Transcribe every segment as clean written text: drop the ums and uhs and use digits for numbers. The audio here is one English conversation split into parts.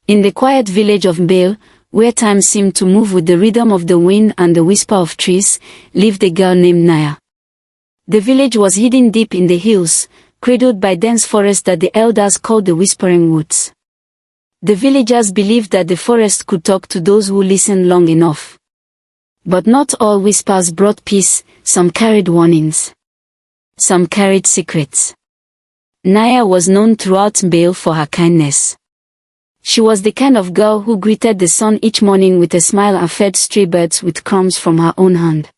In the quiet village of Mbale, where time seemed to move with the rhythm of the wind and the whisper of trees, lived a girl named Naya. The village was hidden deep in the hills, cradled by dense forest that the elders called the Whispering Woods. The villagers believed that the forest could talk to those who listened long enough. But not all whispers brought peace, some carried warnings. Some carried secrets. Naya was known throughout Mbale for her kindness. She was the kind of girl who greeted the sun each morning with a smile and fed stray birds with crumbs from her own hand.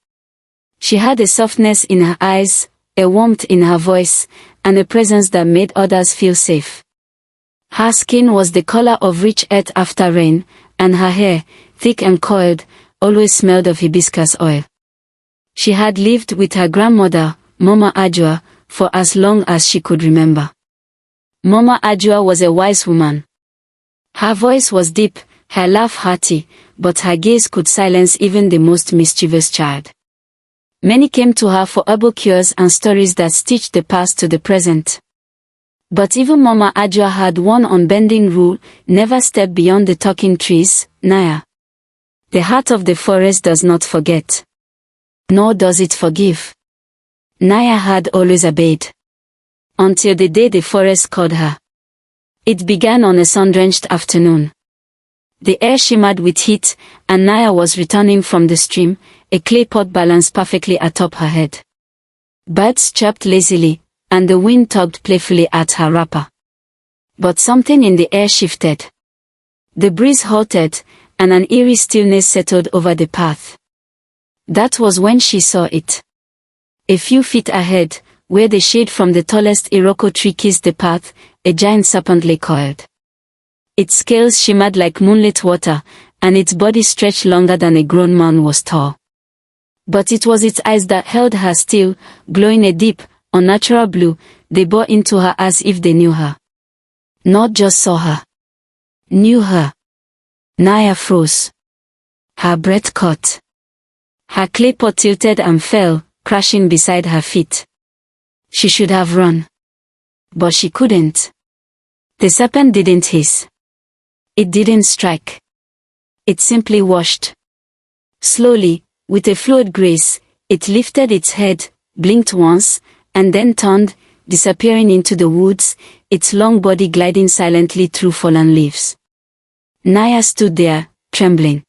She had a softness in her eyes, a warmth in her voice, and a presence that made others feel safe. Her skin was the color of rich earth after rain, and her hair, thick and coiled, always smelled of hibiscus oil. She had lived with her grandmother, Mama Ajua, for as long as she could remember. Mama Ajua was a wise woman. Her voice was deep, her laugh hearty, but her gaze could silence even the most mischievous child. Many came to her for herbal cures and stories that stitched the past to the present. But even Mama Ajua had one unbending rule: never step beyond the talking trees, Naya. The heart of the forest does not forget. Nor does it forgive. Naya had always obeyed. Until the day the forest called her. It began on a sun-drenched afternoon. The air shimmered with heat, and Naya was returning from the stream, a clay pot balanced perfectly atop her head. Birds chirped lazily, and the wind tugged playfully at her wrapper. But something in the air shifted. The breeze halted, and an eerie stillness settled over the path. That was when she saw it. A few feet ahead, where the shade from the tallest Iroko tree kissed the path, a giant serpent lay coiled. Its scales shimmered like moonlit water, and its body stretched longer than a grown man was tall. But it was its eyes that held her still, glowing a deep, unnatural blue. They bore into her as if they knew her. Not just saw her. Knew her. Naya froze. Her breath caught. Her clay pot tilted and fell, crashing beside her feet. She should have run. But she couldn't. The serpent didn't hiss. It didn't strike. It simply washed. Slowly, with a fluid grace, it lifted its head, blinked once, and then turned, disappearing into the woods, its long body gliding silently through fallen leaves. Naya stood there, trembling.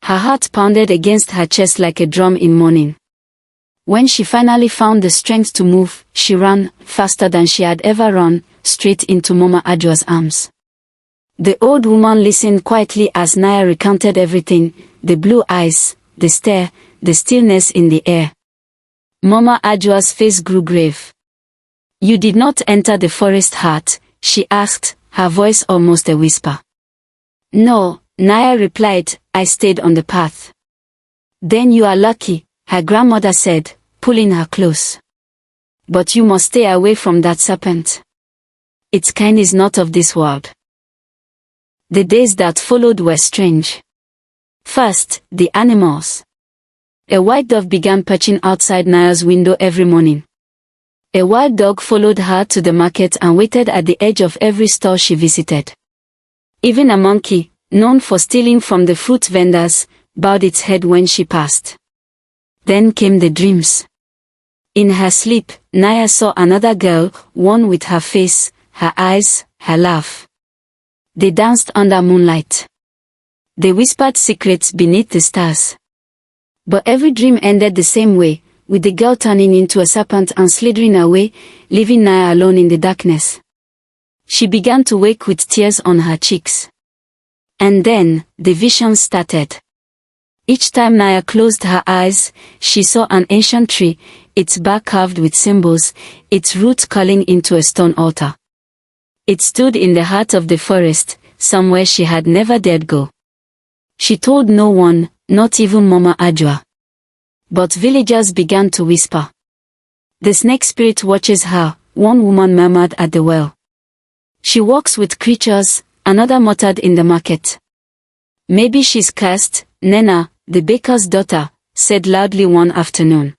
Her heart pounded against her chest like a drum in mourning. When she finally found the strength to move, she ran, faster than she had ever run, straight into Mama Ajua's arms. The old woman listened quietly as Naya recounted everything: the blue eyes, the stare, the stillness in the air. Mama Ajua's face grew grave. "You did not enter the forest heart?" she asked, her voice almost a whisper. "No," Naya replied, "I stayed on the path." "Then you are lucky," her grandmother said, pulling her close. "But you must stay away from that serpent. Its kind is not of this world." The days that followed were strange. First, the animals. A white dove began perching outside Naya's window every morning. A wild dog followed her to the market and waited at the edge of every store she visited. Even a monkey, known for stealing from the fruit vendors, bowed its head when she passed. Then came the dreams. In her sleep, Naya saw another girl, one with her face, her eyes, her laugh. They danced under moonlight. They whispered secrets beneath the stars. But every dream ended the same way, with the girl turning into a serpent and slithering away, leaving Naya alone in the darkness. She began to wake with tears on her cheeks. And then, the visions started. Each time Naya closed her eyes, she saw an ancient tree, its bark carved with symbols, its roots curling into a stone altar. It stood in the heart of the forest, somewhere she had never dared go. She told no one, not even Mama Ajua. But villagers began to whisper. "The snake spirit watches her," one woman murmured at the well. "She walks with creatures," another muttered in the market. "Maybe she's cursed," Nena, the baker's daughter, said loudly one afternoon.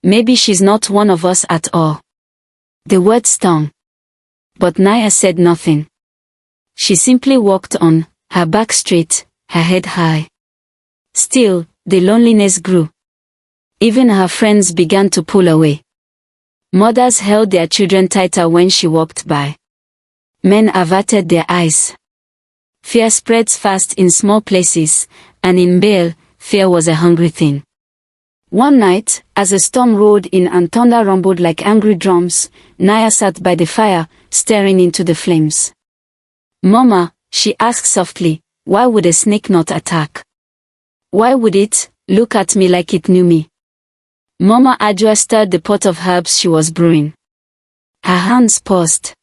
"Maybe she's not one of us at all." The words stung. But Naya said nothing. She simply walked on, her back straight, her head high. Still, the loneliness grew. Even her friends began to pull away. Mothers held their children tighter when she walked by. Men averted their eyes. Fear spreads fast in small places, and in Bale, fear was a hungry thing. One night, as a storm rolled in and thunder rumbled like angry drums, Naya sat by the fire, staring into the flames. "Mama," she asked softly, "why would a snake not attack? Why would it look at me like it knew me?" Mama Ajwa stirred the pot of herbs she was brewing. Her hands paused.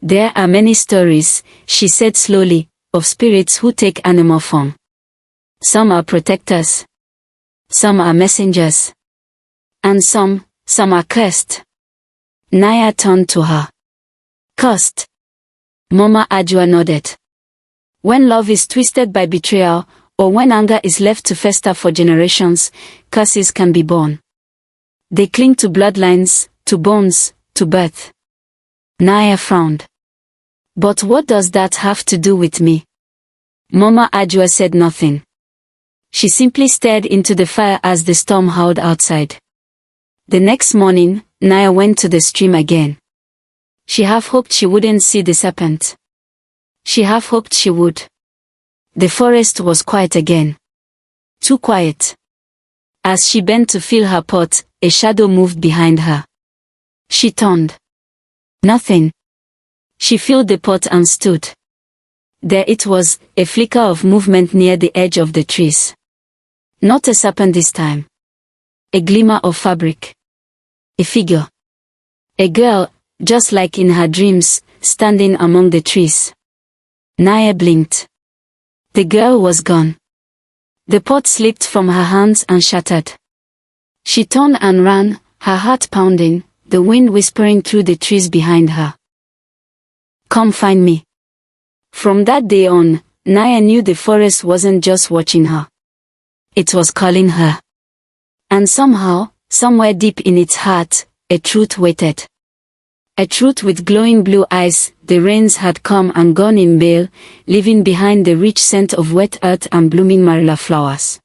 "There are many stories," she said slowly, "of spirits who take animal form. Some are protectors. Some are messengers. And some are cursed." Naya turned to her. "Cursed?" Mama Ajwa nodded. "When love is twisted by betrayal, or when anger is left to fester for generations, curses can be born. They cling to bloodlines, to bones, to birth." Naya frowned. "But what does that have to do with me?" Mama Ajwa said nothing. She simply stared into the fire as the storm howled outside. The next morning, Naya went to the stream again. She half hoped she wouldn't see the serpent. She half hoped she would. The forest was quiet again. Too quiet. As she bent to fill her pot, a shadow moved behind her. She turned. Nothing. She filled the pot and stood. There it was, a flicker of movement near the edge of the trees. Not a serpent this time. A glimmer of fabric. A figure. A girl, just like in her dreams, standing among the trees. Naya blinked. The girl was gone. The pot slipped from her hands and shattered. She turned and ran, her heart pounding, the wind whispering through the trees behind her. "Come find me." From that day on, Naya knew the forest wasn't just watching her. It was calling her. And somehow, somewhere deep in its heart, a truth waited. A truth with glowing blue eyes. The rains had come and gone in Bale, leaving behind the rich scent of wet earth and blooming marilla flowers.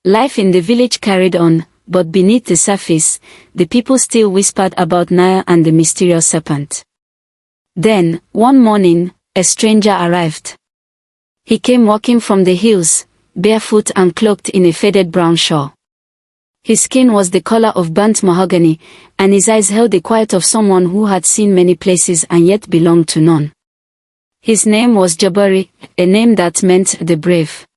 Life in the village carried on, but beneath the surface, the people still whispered about Naya and the mysterious serpent. Then, one morning, a stranger arrived. He came walking from the hills, barefoot and cloaked in a faded brown shawl. His skin was the color of burnt mahogany, and his eyes held the quiet of someone who had seen many places and yet belonged to none. His name was Jabari, a name that meant the brave.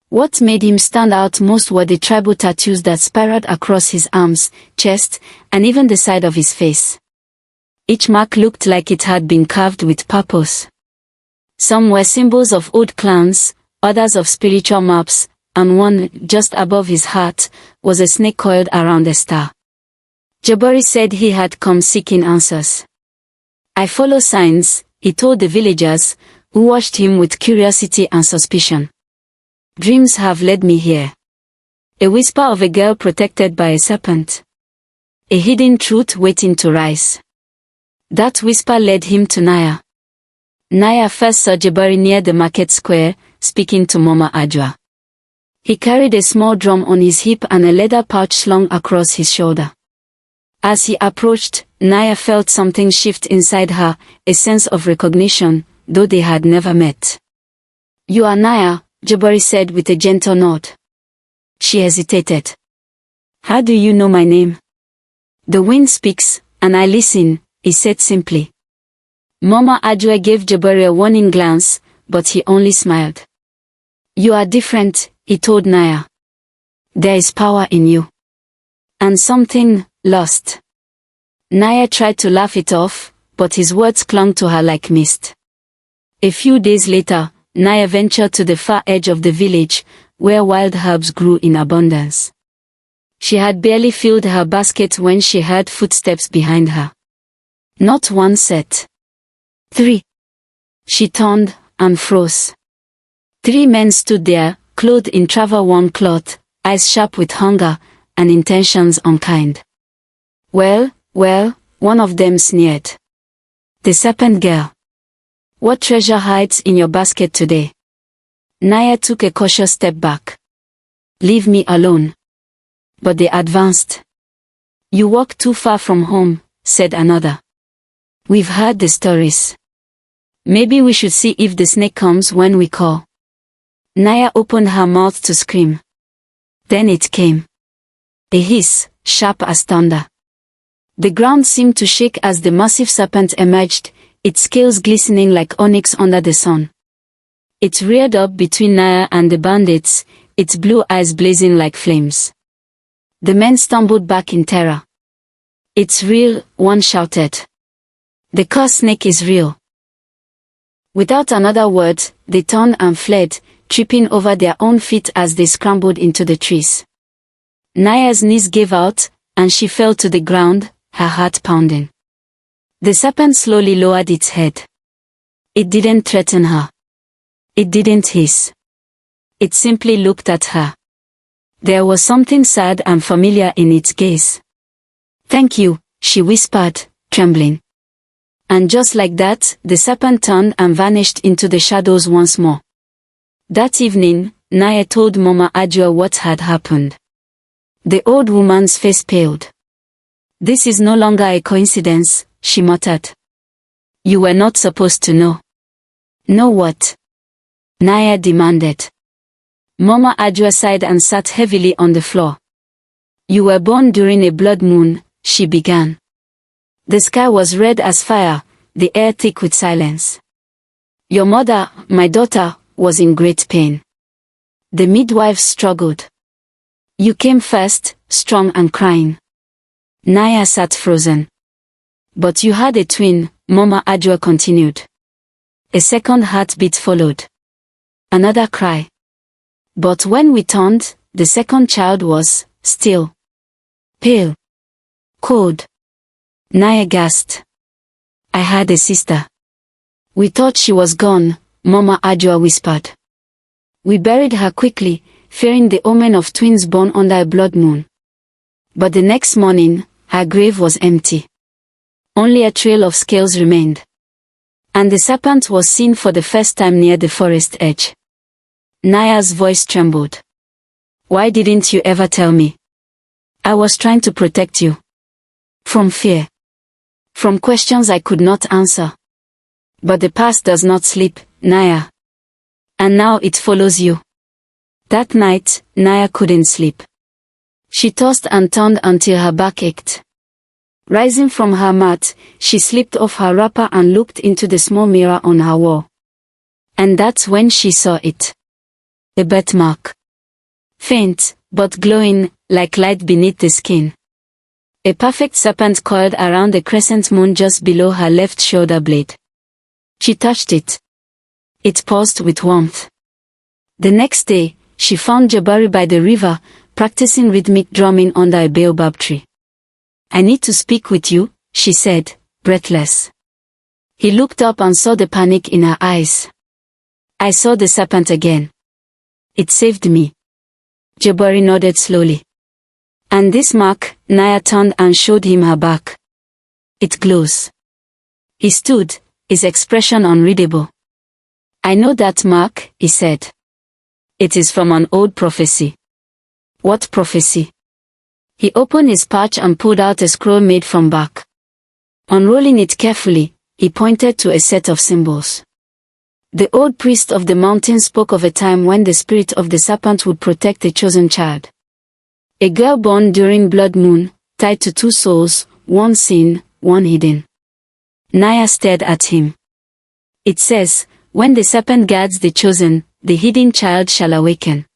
What made him stand out most were the tribal tattoos that spiraled across his arms, chest, and even the side of his face. Each mark looked like it had been carved with purpose. Some were symbols of old clans, others of spiritual maps, and one, just above his heart, was a snake coiled around a star. Jabari said he had come seeking answers. "I follow signs," he told the villagers, who watched him with curiosity and suspicion. "Dreams have led me here. A whisper of a girl protected by a serpent. A hidden truth waiting to rise." That whisper led him to Naya. Naya first saw Jabari near the market square, speaking to Mama Ajwa. He carried a small drum on his hip and a leather pouch slung across his shoulder. As he approached, Naya felt something shift inside her, a sense of recognition, though they had never met. "You are Naya," Jabari said with a gentle nod. She hesitated. "How do you know my name?" "The wind speaks, and I listen," he said simply. Mama Ajwa gave Jabari a warning glance, but he only smiled. "You are different," he told Naya. "There is power in you. And something lost." Naya tried to laugh it off, but his words clung to her like mist. A few days later, Naya ventured to the far edge of the village, where wild herbs grew in abundance. She had barely filled her basket when she heard footsteps behind her. Not one set. 3. She turned and froze. 3 men stood there, clothed in travel-worn cloth, eyes sharp with hunger, and intentions unkind. Well, one of them sneered. "The serpent girl. What treasure hides in your basket today? Naya took a cautious step back. Leave me alone. But they advanced. You walk too far from home, said another. We've heard the stories. Maybe we should see if the snake comes when we call. Naya opened her mouth to scream. Then it came. A hiss, sharp as thunder. The ground seemed to shake as the massive serpent emerged, its scales glistening like onyx under the sun. It reared up between Naya and the bandits, its blue eyes blazing like flames. The men stumbled back in terror. It's real, one shouted. The cursed snake is real. Without another word, they turned and fled, tripping over their own feet as they scrambled into the trees. Naya's knees gave out, and she fell to the ground, her heart pounding. The serpent slowly lowered its head. It didn't threaten her. It didn't hiss. It simply looked at her. There was something sad and familiar in its gaze. Thank you, she whispered, trembling. And just like that, the serpent turned and vanished into the shadows once more. That evening, Naya told Mama Ajua what had happened. The old woman's face paled. This is no longer a coincidence, she muttered. You were not supposed to know. Know what? Naya demanded. Mama Ajua sighed and sat heavily on the floor. You were born during a blood moon, she began. The sky was red as fire, the air thick with silence. Your mother, my daughter, was in great pain. The midwives struggled. You came first, strong and crying. Naya sat frozen. But you had a twin, Mama Ajua continued. A second heartbeat followed. Another cry. But when we turned, the second child was, still. Pale. Cold. Naya gasped. I had a sister. We thought she was gone, Mama Ajua whispered. We buried her quickly, fearing the omen of twins born under a blood moon. But the next morning, her grave was empty. Only a trail of scales remained. And the serpent was seen for the first time near the forest edge. Naya's voice trembled. Why didn't you ever tell me? I was trying to protect you. From fear. From questions I could not answer. But the past does not sleep, Naya. And now it follows you. That night, Naya couldn't sleep. She tossed and turned until her back ached. Rising from her mat, she slipped off her wrapper and looked into the small mirror on her wall. And that's when she saw it. A birthmark. Faint, but glowing, like light beneath the skin. A perfect serpent coiled around the crescent moon just below her left shoulder blade. She touched it. It pulsed with warmth. The next day, she found Jabari by the river, practicing rhythmic drumming under a baobab tree. I need to speak with you, she said, breathless. He looked up and saw the panic in her eyes. I saw the serpent again. It saved me. Jabari nodded slowly. And this mark, Naya turned and showed him her back. It glows. He stood, his expression unreadable. I know that mark, he said. It is from an old prophecy. What prophecy? He opened his pouch and pulled out a scroll made from bark. Unrolling it carefully, he pointed to a set of symbols. The old priest of the mountain spoke of a time when the spirit of the serpent would protect the chosen child. A girl born during blood moon, tied to two souls, one seen, one hidden. Naya stared at him. It says, when the serpent guards the chosen, the hidden child shall awaken.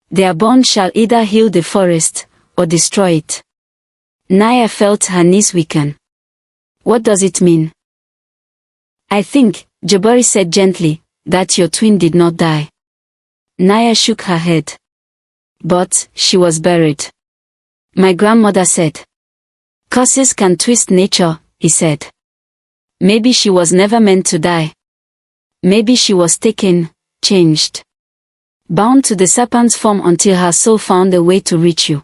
Their bond shall either heal the forest, or destroy it. Naya felt her knees weaken. What does it mean? I think, Jabari said gently, that your twin did not die. Naya shook her head. But, she was buried. My grandmother said. Curses can twist nature, he said. Maybe she was never meant to die. Maybe she was taken, changed. Bound to the serpent's form until her soul found a way to reach you.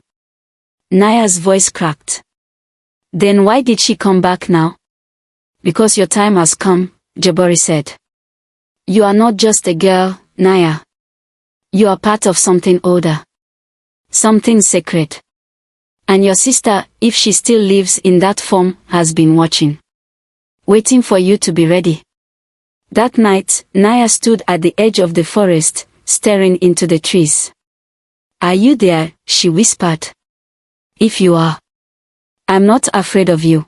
Naya's voice cracked. Then why did she come back now? Because your time has come, Jabari said. You are not just a girl, Naya. You are part of something older. Something sacred. And your sister, if she still lives in that form, has been watching. Waiting for you to be ready. That night, Naya stood at the edge of the forest, staring into the trees. Are you there? She whispered. If you are, I'm not afraid of you.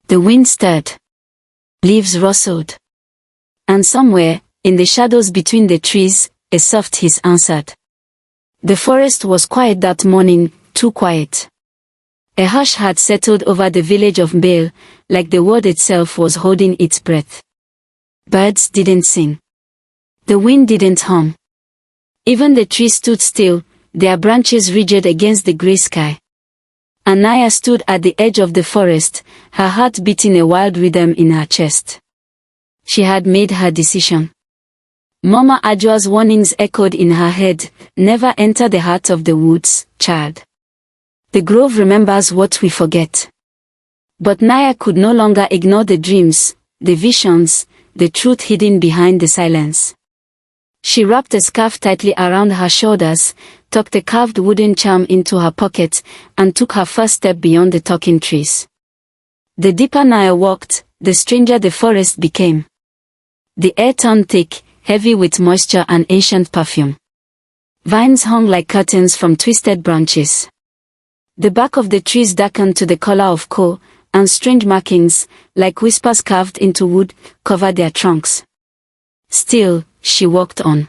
The wind stirred. Leaves rustled. And somewhere, in the shadows between the trees, a soft hiss answered. The forest was quiet that morning, too quiet. A hush had settled over the village of Mbale, like the world itself was holding its breath. Birds didn't sing. The wind didn't hum. Even the trees stood still, their branches rigid against the grey sky. And Naya stood at the edge of the forest, her heart beating a wild rhythm in her chest. She had made her decision. Mama Ajua's warnings echoed in her head, never enter the heart of the woods, child. The grove remembers what we forget. But Naya could no longer ignore the dreams, the visions, the truth hidden behind the silence. She wrapped a scarf tightly around her shoulders, tucked a carved wooden charm into her pocket, and took her first step beyond the talking trees. The deeper Naya walked, the stranger the forest became. The air turned thick, heavy with moisture and ancient perfume. Vines hung like curtains from twisted branches. The bark of the trees darkened to the color of coal, and strange markings, like whispers carved into wood, covered their trunks. Still, she walked on.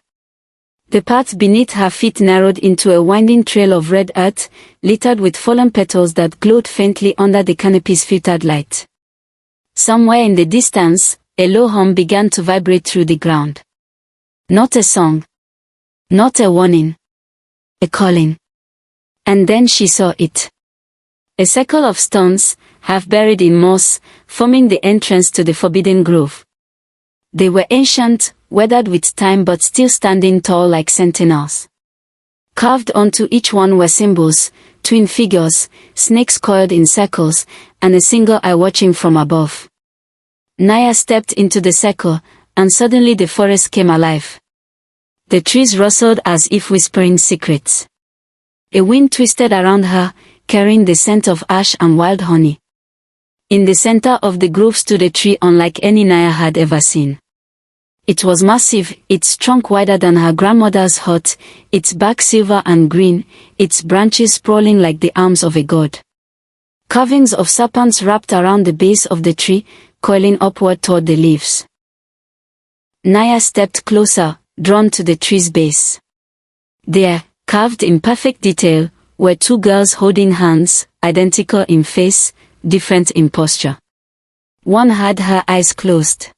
The path beneath her feet narrowed into a winding trail of red earth, littered with fallen petals that glowed faintly under the canopy's filtered light. Somewhere in the distance, a low hum began to vibrate through the ground. Not a song. Not a warning. A calling. And then she saw it. A circle of stones, half buried in moss, forming the entrance to the forbidden grove. They were ancient, weathered with time but still standing tall like sentinels. Carved onto each one were symbols, twin figures, snakes coiled in circles, and a single eye watching from above. Naya stepped into the circle, and suddenly the forest came alive. The trees rustled as if whispering secrets. A wind twisted around her, carrying the scent of ash and wild honey. In the center of the grove stood a tree unlike any Naya had ever seen. It was massive, its trunk wider than her grandmother's hut, its bark silver and green, its branches sprawling like the arms of a god. Carvings of serpents wrapped around the base of the tree, coiling upward toward the leaves. Naya stepped closer, drawn to the tree's base. There, carved in perfect detail, were two girls holding hands, identical in face, different in posture. One had her eyes closed.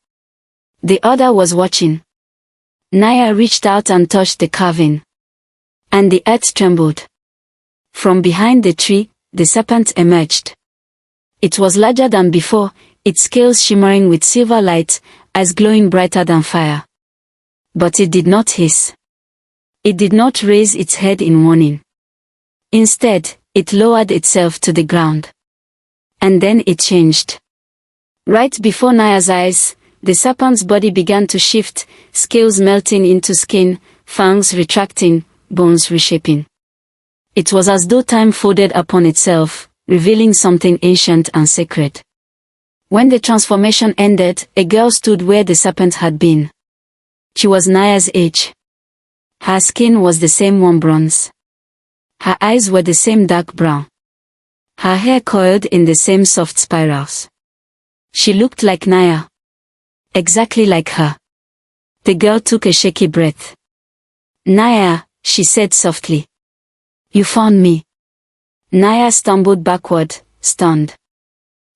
The other was watching. Naya reached out and touched the carving. And the earth trembled. From behind the tree, the serpent emerged. It was larger than before, its scales shimmering with silver light, eyes glowing brighter than fire. But it did not hiss. It did not raise its head in warning. Instead, it lowered itself to the ground. And then it changed. Right before Naya's eyes, the serpent's body began to shift, scales melting into skin, fangs retracting, bones reshaping. It was as though time folded upon itself, revealing something ancient and sacred. When the transformation ended, a girl stood where the serpent had been. She was Naya's age. Her skin was the same warm bronze. Her eyes were the same dark brown. Her hair coiled in the same soft spirals. She looked like Naya. Exactly like her. The girl took a shaky breath. Naya, she said softly. You found me. Naya stumbled backward, stunned.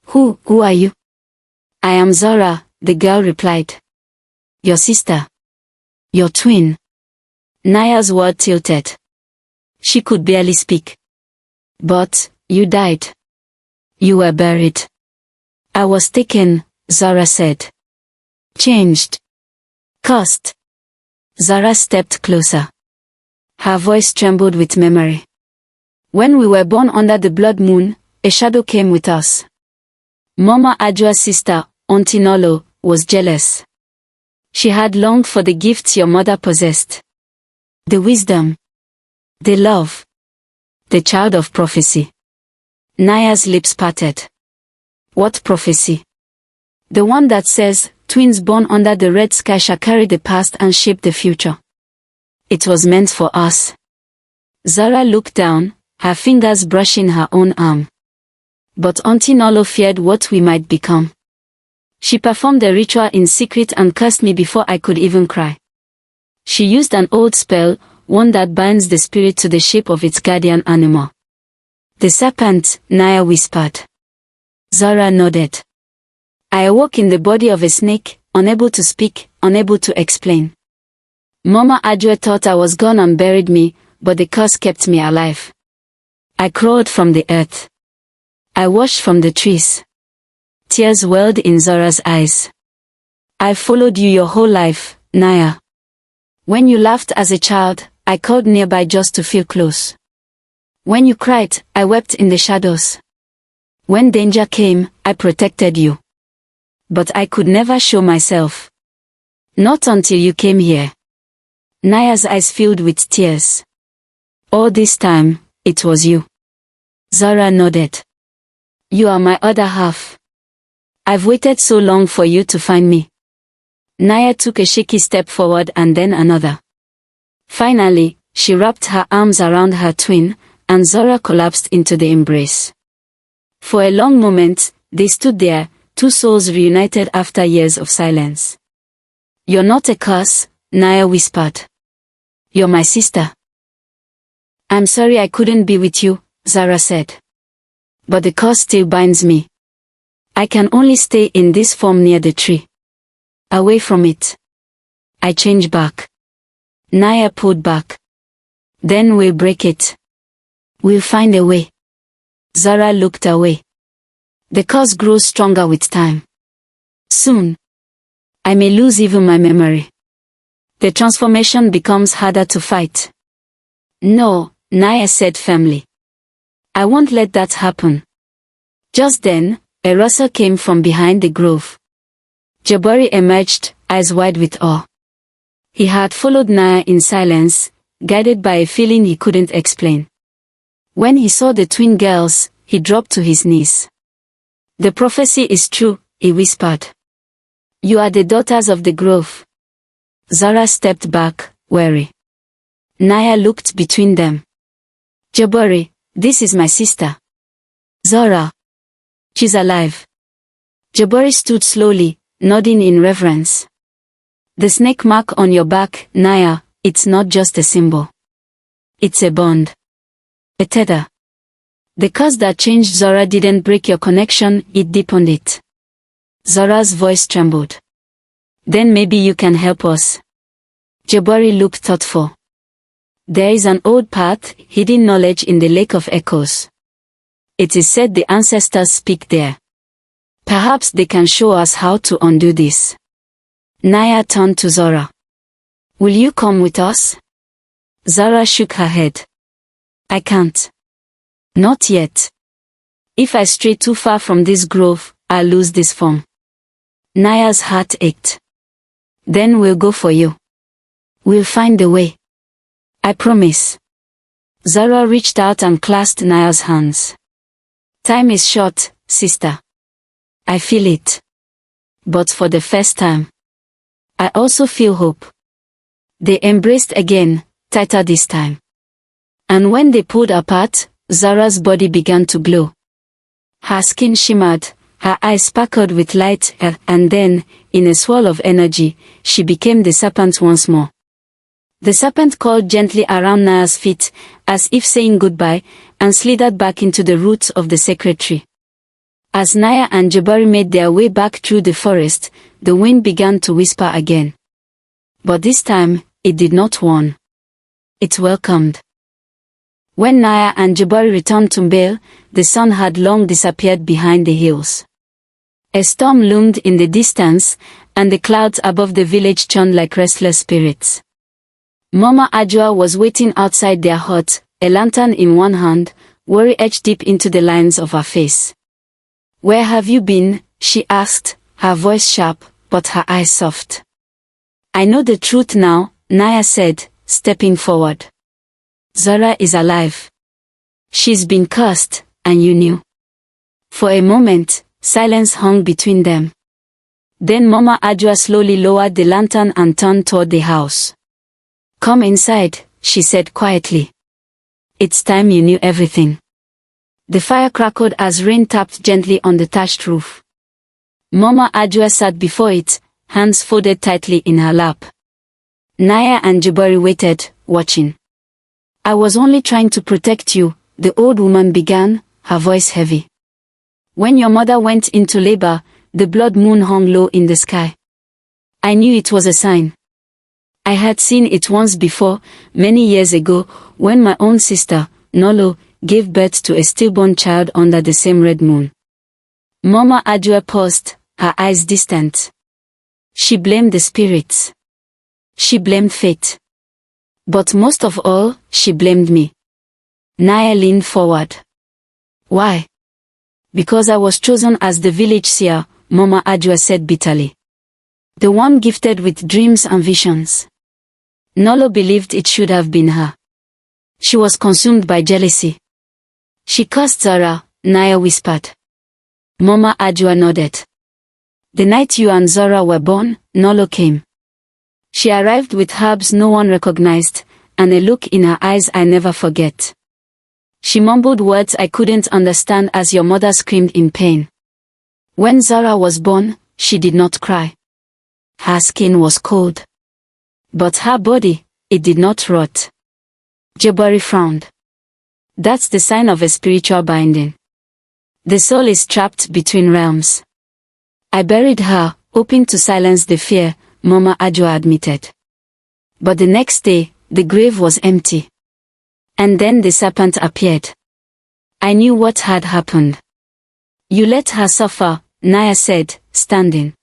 Who are you? I am Zora, the girl replied. Your sister. Your twin. Naya's word tilted. She could barely speak. But, you died. You were buried. I was taken, Zara said. Changed. Cursed. Zara stepped closer. Her voice trembled with memory. When we were born under the blood moon, a shadow came with us. Mama Ajua's sister, Auntie Nolo, was jealous. She had longed for the gifts your mother possessed. The wisdom. The love. The child of prophecy. Naya's lips parted. What prophecy? The one that says, twins born under the red sky shall carry the past and shape the future. It was meant for us. Zara looked down, her fingers brushing her own arm. But Auntie Nolo feared what we might become. She performed the ritual in secret and cursed me before I could even cry. She used an old spell, one that binds the spirit to the shape of its guardian animal. The serpent, Naya whispered. Zara nodded. I awoke in the body of a snake, unable to speak, unable to explain. Mama Adjue thought I was gone and buried me, but the curse kept me alive. I crawled from the earth. I watched from the trees. Tears welled in Zara's eyes. I followed you your whole life, Naya. When you laughed as a child, I called nearby just to feel close. When you cried, I wept in the shadows. When danger came, I protected you. But I could never show myself. Not until you came here. Naya's eyes filled with tears. All this time, it was you. Zara nodded. You are my other half. I've waited so long for you to find me. Naya took a shaky step forward and then another. Finally, she wrapped her arms around her twin, and Zara collapsed into the embrace. For a long moment, they stood there, two souls reunited after years of silence. You're not a curse, Naya whispered. You're my sister. I'm sorry I couldn't be with you, Zara said. But the curse still binds me. I can only stay in this form near the tree. Away from it. I change back. Naya pulled back. Then we'll break it. We'll find a way. Zara looked away. The curse grows stronger with time. Soon, I may lose even my memory. The transformation becomes harder to fight. No, Naya said firmly. I won't let that happen. Just then, a rustle came from behind the grove. Jabari emerged, eyes wide with awe. He had followed Naya in silence, guided by a feeling he couldn't explain. When he saw the twin girls, he dropped to his knees. The prophecy is true, he whispered. You are the daughters of the grove. Zara stepped back, wary. Naya looked between them. Jabari, this is my sister. Zara. She's alive. Jabari stood slowly, nodding in reverence. The snake mark on your back, Naya, it's not just a symbol. It's a bond. A tether. The curse that changed Zara didn't break your connection, it deepened it. Zara's voice trembled. Then maybe you can help us. Jabari looked thoughtful. There is an old path, hidden knowledge in the Lake of Echoes. It is said the ancestors speak there. Perhaps they can show us how to undo this. Naya turned to Zara. Will you come with us? Zara shook her head. I can't. Not yet. If I stray too far from this grove, I'll lose this form. Naya's heart ached. Then we'll go for you. We'll find a way. I promise. Zara reached out and clasped Naya's hands. Time is short, sister. I feel it. But for the first time, I also feel hope. They embraced again, tighter this time. And when they pulled apart, Zara's body began to glow. Her skin shimmered, her eyes sparkled with light, and then, in a swirl of energy, she became the serpent once more. The serpent crawled gently around Naya's feet, as if saying goodbye, and slithered back into the roots of the sacred tree. As Naya and Jabari made their way back through the forest, the wind began to whisper again. But this time, it did not warn. It welcomed. When Naya and Jabari returned to Mbale, the sun had long disappeared behind the hills. A storm loomed in the distance, and the clouds above the village churned like restless spirits. Mama Adjua was waiting outside their hut, a lantern in one hand, worry etched deep into the lines of her face. Where have you been? She asked, her voice sharp, but her eyes soft. I know the truth now, Naya said, stepping forward. Zora is alive. She's been cursed, and you knew. For a moment, silence hung between them. Then Mama Ajua slowly lowered the lantern and turned toward the house. Come inside, she said quietly. It's time you knew everything. The fire crackled as rain tapped gently on the thatched roof. Mama Ajua sat before it, hands folded tightly in her lap. Naya and Jabari waited, watching. I was only trying to protect you, the old woman began, her voice heavy. When your mother went into labor, the blood moon hung low in the sky. I knew it was a sign. I had seen it once before, many years ago, when my own sister, Nolo, gave birth to a stillborn child under the same red moon. Mama Ajua paused, her eyes distant. She blamed the spirits. She blamed fate. But most of all, she blamed me. Naya leaned forward. Why? Because I was chosen as the village seer, Mama Ajua said bitterly. The one gifted with dreams and visions. Nolo believed it should have been her. She was consumed by jealousy. She cursed Zora, Naya whispered. Mama Ajua nodded. The night you and Zora were born, Nolo came. She arrived with herbs no one recognized, and a look in her eyes I never forget. She mumbled words I couldn't understand as your mother screamed in pain. When Zora was born, she did not cry. Her skin was cold. But her body, it did not rot. Jabari frowned. That's the sign of a spiritual binding. The soul is trapped between realms. I buried her, hoping to silence the fear, Mama Ajua admitted. But the next day, the grave was empty. And then the serpent appeared. I knew what had happened. You let her suffer, Naya said, standing.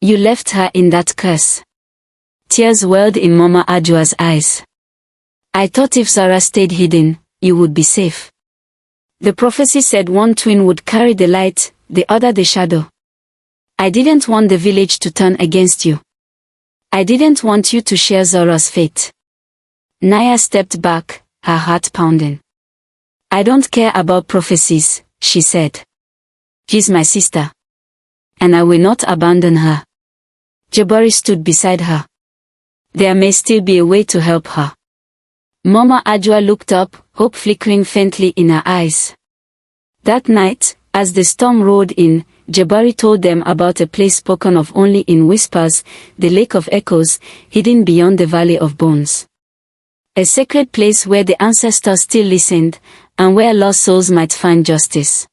You left her in that curse. Tears welled in Mama Ajua's eyes. I thought if Zara stayed hidden, you would be safe. The prophecy said one twin would carry the light, the other the shadow. I didn't want the village to turn against you. I didn't want you to share Zora's fate. Naya stepped back, her heart pounding. I don't care about prophecies, she said. She's my sister. And I will not abandon her. Jabari stood beside her. There may still be a way to help her. Mama Ajua looked up, hope flickering faintly in her eyes. That night, as the storm rolled in, Jabari told them about a place spoken of only in whispers, the Lake of Echoes, hidden beyond the Valley of Bones. A sacred place where the ancestors still listened, and where lost souls might find justice.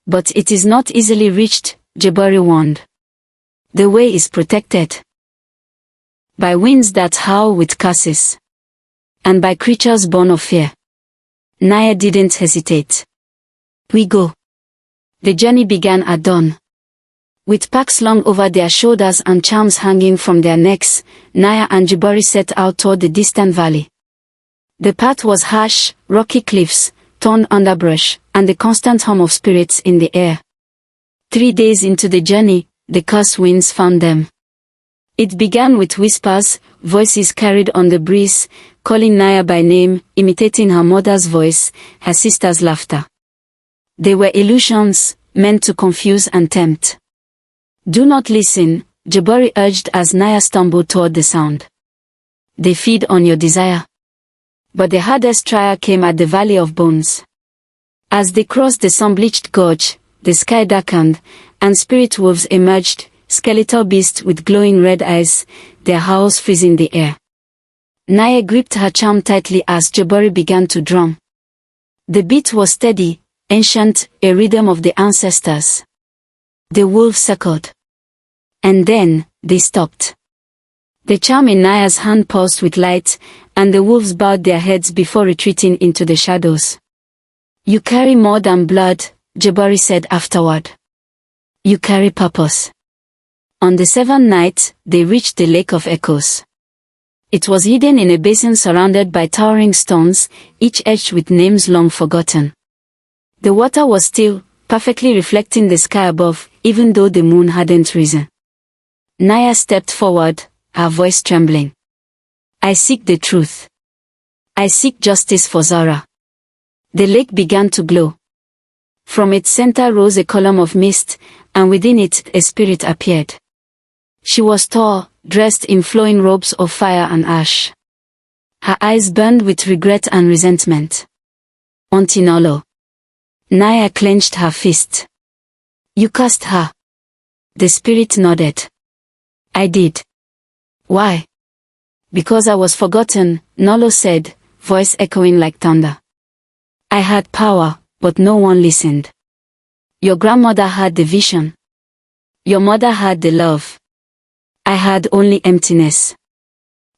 But it is not easily reached, Jabari warned. The way is protected. By winds that howl with curses. And by creatures born of fear. Naya didn't hesitate. We go. The journey began at dawn. With packs slung over their shoulders and charms hanging from their necks, Naya and Jabari set out toward the distant valley. The path was harsh, rocky cliffs, torn underbrush, and the constant hum of spirits in the air. 3 days into the journey, the cursed winds found them. It began with whispers, voices carried on the breeze, calling Naya by name, imitating her mother's voice, her sister's laughter. They were illusions, meant to confuse and tempt. Do not listen, Jabari urged as Naya stumbled toward the sound. They feed on your desire. But the hardest trial came at the Valley of Bones. As they crossed the sun-bleached gorge, the sky darkened, and spirit wolves emerged, skeletal beasts with glowing red eyes, their howls freezing the air. Naya gripped her charm tightly as Jabari began to drum. The beat was steady, ancient, a rhythm of the ancestors. The wolves circled. And then, they stopped. The charm in Naya's hand pulsed with light, and the wolves bowed their heads before retreating into the shadows. You carry more than blood, Jabari said afterward. You carry purpose. On the 7th night, they reached the Lake of Echoes. It was hidden in a basin surrounded by towering stones, each etched with names long forgotten. The water was still, perfectly reflecting the sky above, even though the moon hadn't risen. Naya stepped forward, her voice trembling. I seek the truth. I seek justice for Zara. The lake began to glow. From its center rose a column of mist, and within it a spirit appeared. She was tall, dressed in flowing robes of fire and ash. Her eyes burned with regret and resentment. Auntie Nolo. Naya clenched her fist. You cursed her. The spirit nodded. I did. Why? Because I was forgotten, Nolo said, voice echoing like thunder. I had power, but no one listened. Your grandmother had the vision. Your mother had the love. I had only emptiness.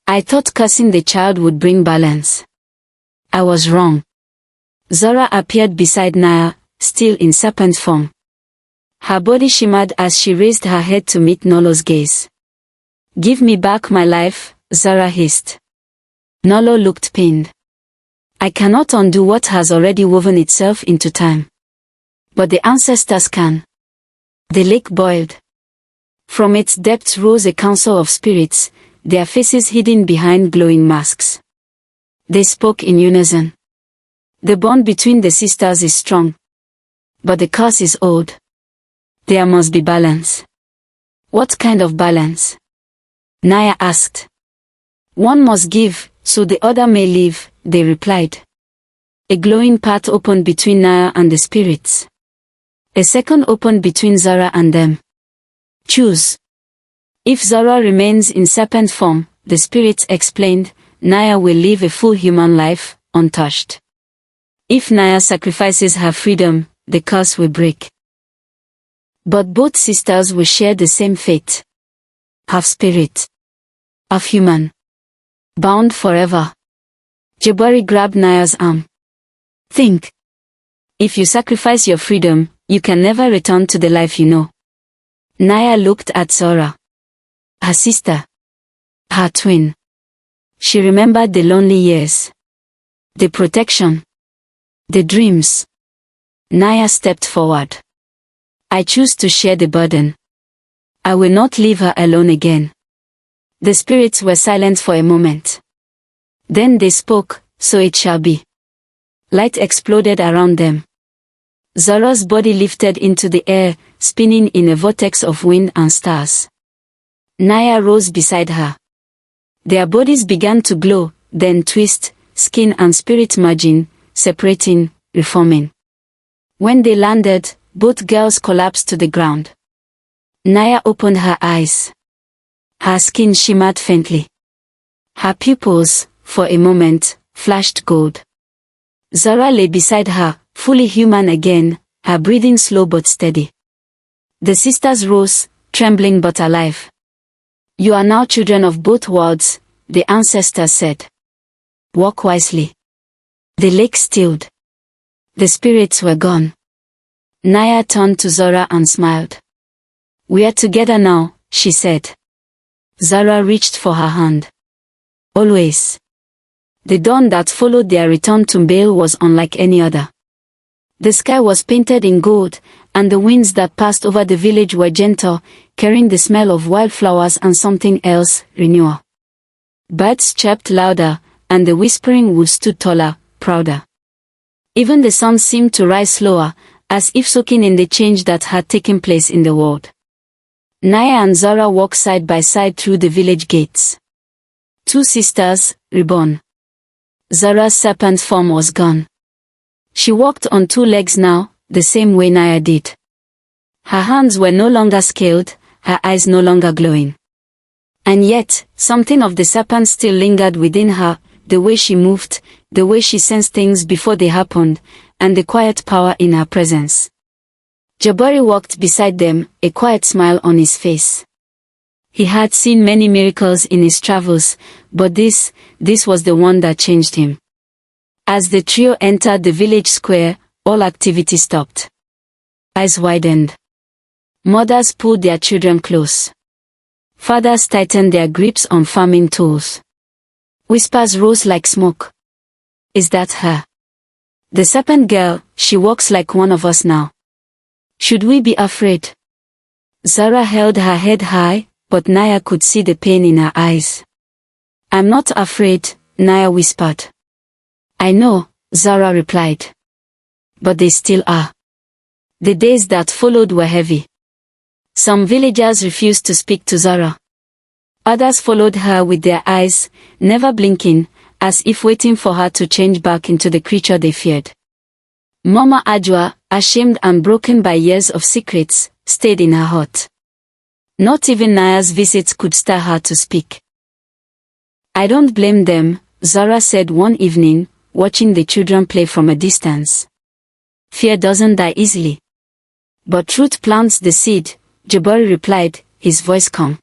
I thought cursing the child would bring balance. I was wrong. Zora appeared beside Naya, still in serpent form. Her body shimmered as she raised her head to meet Nolo's gaze. Give me back my life, Zora hissed. Nolo looked pained. I cannot undo what has already woven itself into time. But the ancestors can. The lake boiled. From its depths rose a council of spirits, their faces hidden behind glowing masks. They spoke in unison. The bond between the sisters is strong. But the curse is old. There must be balance. What kind of balance? Naya asked. One must give, so the other may live, they replied. A glowing path opened between Naya and the spirits. A second opened between Zara and them. Choose. If Zara remains in serpent form, the spirits explained, Naya will live a full human life, untouched. If Naya sacrifices her freedom, the curse will break. But both sisters will share the same fate. Half spirit. Half human. Bound forever. Jabari grabbed Naya's arm. Think. If you sacrifice your freedom, you can never return to the life you know. Naya looked at Zora. Her sister. Her twin. She remembered the lonely years. The protection. The dreams. Naya stepped forward. I choose to share the burden. I will not leave her alone again. The spirits were silent for a moment. Then they spoke, so it shall be. Light exploded around them. Zora's body lifted into the air, spinning in a vortex of wind and stars. Naya rose beside her. Their bodies began to glow, then twist, skin and spirit merging, separating, reforming. When they landed, both girls collapsed to the ground. Naya opened her eyes. Her skin shimmered faintly. Her pupils, for a moment, flashed gold. Zora lay beside her, fully human again, her breathing slow but steady. The sisters rose, trembling but alive. You are now children of both worlds, the ancestors said. Walk wisely. The lake stilled. The spirits were gone. Naya turned to Zora and smiled. We are together now, she said. Zora reached for her hand. Always. The dawn that followed their return to Mbale was unlike any other. The sky was painted in gold, and the winds that passed over the village were gentle, carrying the smell of wildflowers and something else, renewal. Birds chirped louder, and the whispering wood stood taller, prouder. Even the sun seemed to rise slower, as if soaking in the change that had taken place in the world. Naya and Zora walked side by side through the village gates. Two sisters, reborn. Zora's serpent form was gone. She walked on two legs now, the same way Naya did. Her hands were no longer scaled, her eyes no longer glowing. And yet, something of the serpent still lingered within her, the way she moved, the way she sensed things before they happened, and the quiet power in her presence. Jabari walked beside them, a quiet smile on his face. He had seen many miracles in his travels, but this was the one that changed him. As the trio entered the village square, all activity stopped. Eyes widened. Mothers pulled their children close. Fathers tightened their grips on farming tools. Whispers rose like smoke. Is that her? The serpent girl, she walks like one of us now. Should we be afraid? Zara held her head high, but Naya could see the pain in her eyes. "I'm not afraid," Naya whispered. "I know," Zara replied. "But they still are." The days that followed were heavy. Some villagers refused to speak to Zara. Others followed her with their eyes, never blinking, as if waiting for her to change back into the creature they feared. Mama Ajwa, ashamed and broken by years of secrets, stayed in her hut. Not even Naya's visits could stir her to speak. "I don't blame them," Zara said one evening, watching the children play from a distance. "Fear doesn't die easily. But truth plants the seed," Jabari replied, his voice calm.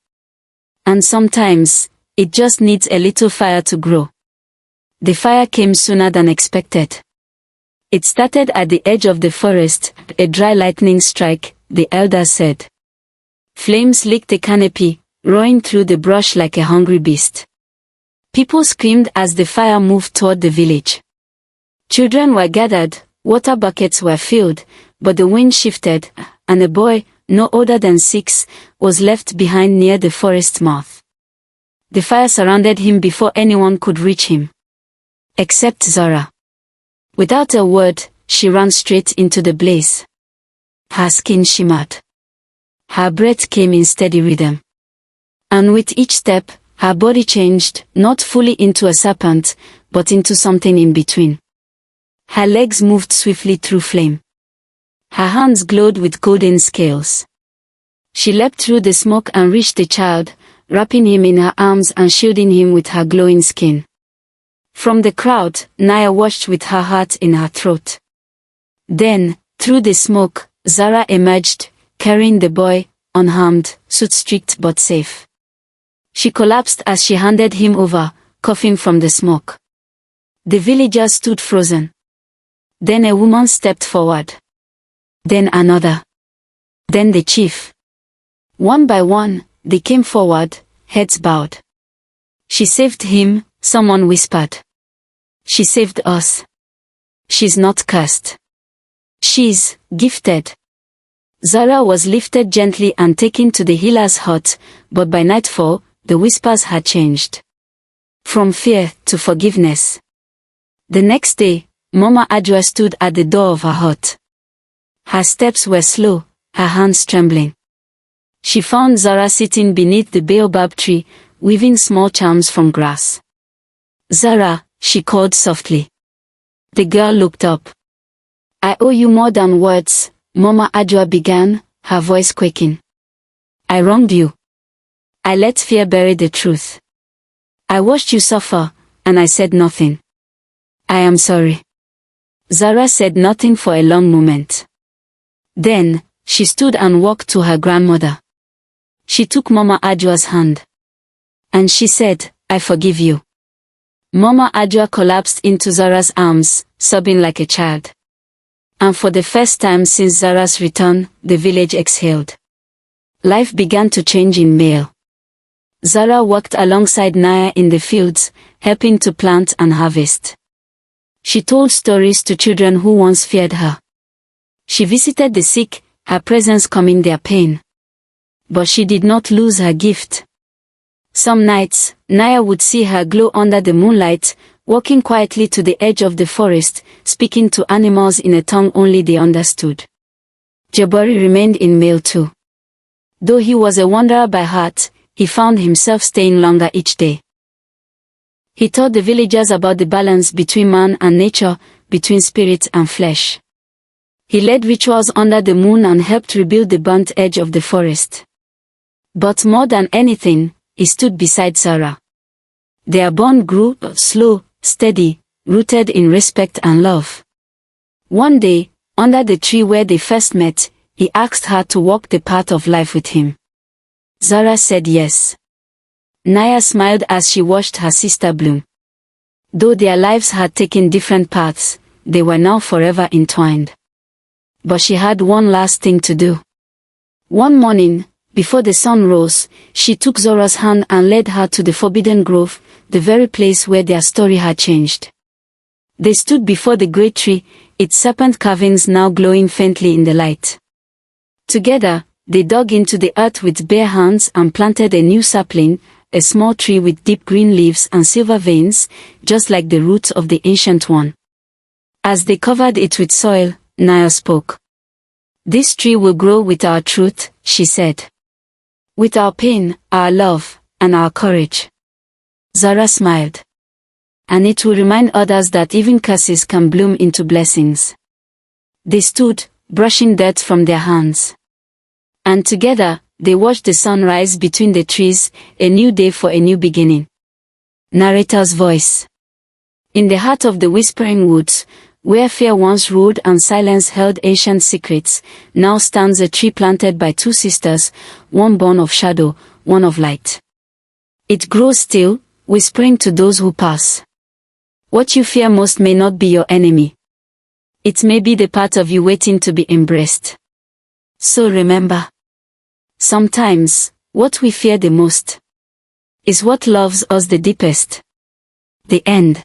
"And sometimes, it just needs a little fire to grow." The fire came sooner than expected. It started at the edge of the forest, a dry lightning strike, the elder said. Flames licked the canopy, roaring through the brush like a hungry beast. People screamed as the fire moved toward the village. Children were gathered, water buckets were filled, but the wind shifted, and a boy, no older than 6, was left behind near the forest's mouth. The fire surrounded him before anyone could reach him. Except Zara. Without a word, she ran straight into the blaze. Her skin shimmered. Her breath came in steady rhythm. And with each step, her body changed, not fully into a serpent, but into something in between. Her legs moved swiftly through flame. Her hands glowed with golden scales. She leapt through the smoke and reached the child, wrapping him in her arms and shielding him with her glowing skin. From the crowd, Naya watched with her heart in her throat. Then, through the smoke, Zara emerged, carrying the boy, unharmed, soot-streaked but safe. She collapsed as she handed him over, coughing from the smoke. The villagers stood frozen. Then a woman stepped forward. Then another. Then the chief. One by one, they came forward, heads bowed. "She saved him," someone whispered. "She saved us. She's not cursed. She's gifted." Zara was lifted gently and taken to the healer's hut, but by nightfall, the whispers had changed. From fear to forgiveness. The next day, Mama Ajwa stood at the door of her hut. Her steps were slow, her hands trembling. She found Zara sitting beneath the baobab tree, weaving small charms from grass. "Zara," she called softly. The girl looked up. "I owe you more than words," Mama Ajwa began, her voice quaking. "I wronged you. I let fear bury the truth. I watched you suffer, and I said nothing. I am sorry." Zara said nothing for a long moment. Then, she stood and walked to her grandmother. She took Mama Ajwa's hand. And she said, "I forgive you." Mama Ajwa collapsed into Zara's arms, sobbing like a child. And for the first time since Zara's return, the village exhaled. Life began to change in Male. Zara worked alongside Naya in the fields, helping to plant and harvest. She told stories to children who once feared her. She visited the sick, her presence calming their pain. But she did not lose her gift. Some nights, Naya would see her glow under the moonlight, walking quietly to the edge of the forest, speaking to animals in a tongue only they understood. Jabari remained in Male too. Though he was a wanderer by heart, he found himself staying longer each day. He taught the villagers about the balance between man and nature, between spirit and flesh. He led rituals under the moon and helped rebuild the burnt edge of the forest. But more than anything, he stood beside Zara. Their bond grew slow, steady, rooted in respect and love. One day, under the tree where they first met, he asked her to walk the path of life with him. Zara said yes. Naya smiled as she watched her sister bloom. Though their lives had taken different paths, they were now forever entwined. But she had one last thing to do. One morning, before the sun rose, she took Zara's hand and led her to the forbidden grove, the very place where their story had changed. They stood before the great tree, its serpent carvings now glowing faintly in the light. Together, They dug into the earth with bare hands and planted a new sapling, a small tree with deep green leaves and silver veins, just like the roots of the ancient one. As they covered it with soil, Naya spoke. "This tree will grow with our truth," she said. "With our pain, our love, and our courage." Zara smiled. "And it will remind others that even curses can bloom into blessings." They stood, brushing dirt from their hands. And together, they watched the sun rise between the trees, a new day for a new beginning. Narrator's voice. In the heart of the Whispering Woods, where fear once ruled and silence held ancient secrets, now stands a tree planted by two sisters, one born of shadow, one of light. It grows still, whispering to those who pass. What you fear most may not be your enemy. It may be the part of you waiting to be embraced. So remember, sometimes, what we fear the most is what loves us the deepest. The end.